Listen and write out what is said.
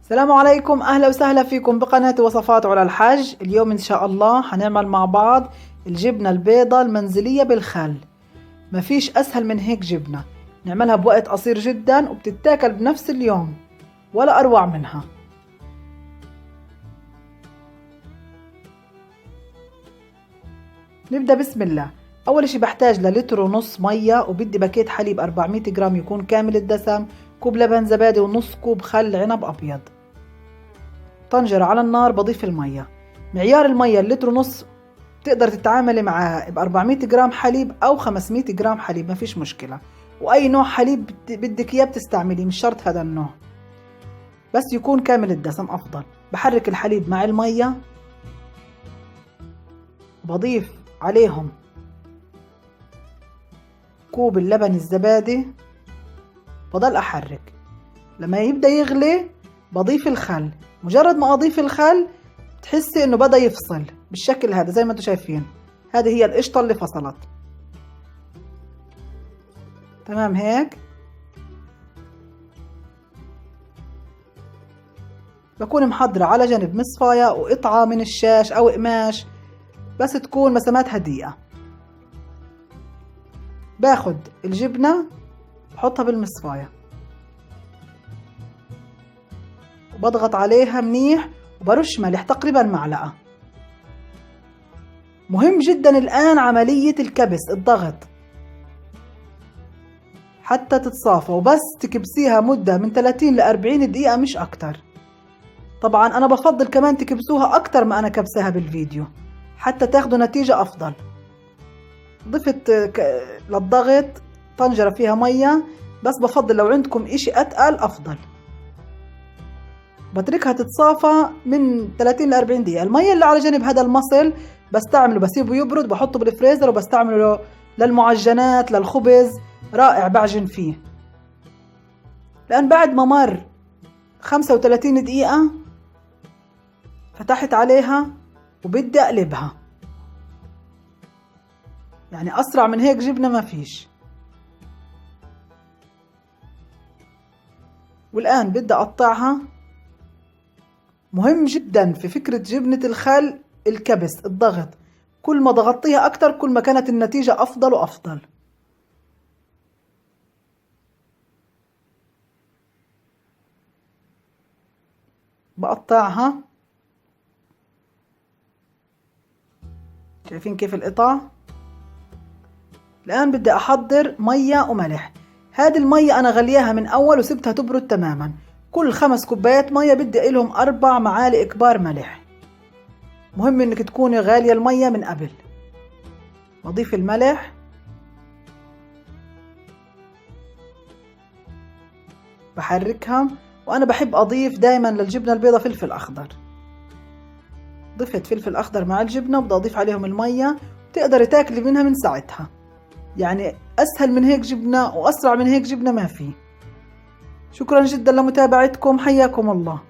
السلام عليكم، أهلا وسهلا فيكم بقناة وصفات على الحج. اليوم إن شاء الله هنعمل مع بعض الجبنة البيضة المنزلية بالخل. مفيش أسهل من هيك جبنة، نعملها بوقت قصير جدا وبتتاكل بنفس اليوم، ولا أروع منها. نبدأ بسم الله. أول شي بحتاج للتر ونص مية، وبدي باكيت حليب 400 جرام يكون كامل الدسم، كوب لبن زبادي ونص كوب خل عنب أبيض. طنجرة على النار بضيف المية. معيار المية اللتر ونص، تقدر تتعاملي معاه ب 400 جرام حليب أو 500 جرام حليب، مفيش مشكلة. وأي نوع حليب بدك إياه بتستعمليه، مش شرط هذا النوع، بس يكون كامل الدسم أفضل. بحرك الحليب مع المية، بضيف عليهم كوب اللبن الزبادي، بضل أحرك لما يبدأ يغلي. بضيف الخل، مجرد ما أضيف الخل تحسي إنه بدأ يفصل بالشكل هذا زي ما انتم شايفين. هذه هي القشطة اللي فصلت تمام هيك. بكون محضرة على جنب مصفاية وقطعة من الشاش أو قماش، بس تكون مساماتها دقيقة. باخد الجبنة بحطها بالمصفاية وبضغط عليها منيح، وبرش ملح تقريبا معلقة. مهم جدا الآن عملية الكبس، الضغط حتى تتصافى، وبس تكبسيها مدة من 30 ل 40 دقيقة مش أكتر. طبعا أنا بفضل كمان تكبسوها أكتر ما أنا كبسها بالفيديو حتى تاخدوا نتيجة أفضل. ضفت للضغط طنجرة فيها مية، بس بفضل لو عندكم إشي أتقل أفضل. بتركها تتصافى من 30 ل 40 دقيقة. المية اللي على جنب هذا المصل بستعمله، بسيبه يبرد، بحطه بالفريزر وبستعمله للمعجنات للخبز، رائع بعجن فيه. لأن بعد ما مر 35 دقيقة فتحت عليها وبدي أقلبها، يعني أسرع من هيك جبنة ما فيش. والآن بدي أقطعها. مهم جدا في فكرة جبنة الخل الكبس، الضغط. كل ما ضغطيها أكتر كل ما كانت النتيجة أفضل وأفضل. بقطعها، شايفين كيف القطع. الآن بدي أحضر مية وملح. هذه المية أنا غلياها من أول وسبتها تبرد تماما. كل 5 كوبايات مية بدي إلهم 4 معالق كبار ملح. مهم إنك تكوني غالية المية من قبل. بضيف الملح، بحركها. وأنا بحب أضيف دايما للجبنة البيضة فلفل أخضر. ضفت فلفل أخضر مع الجبنة وبدي أضيف عليهم المية، تقدري تاكلي منها من ساعتها. يعني أسهل من هيك جبنة وأسرع من هيك جبنة ما في. شكرا جدا لمتابعتكم، حياكم الله.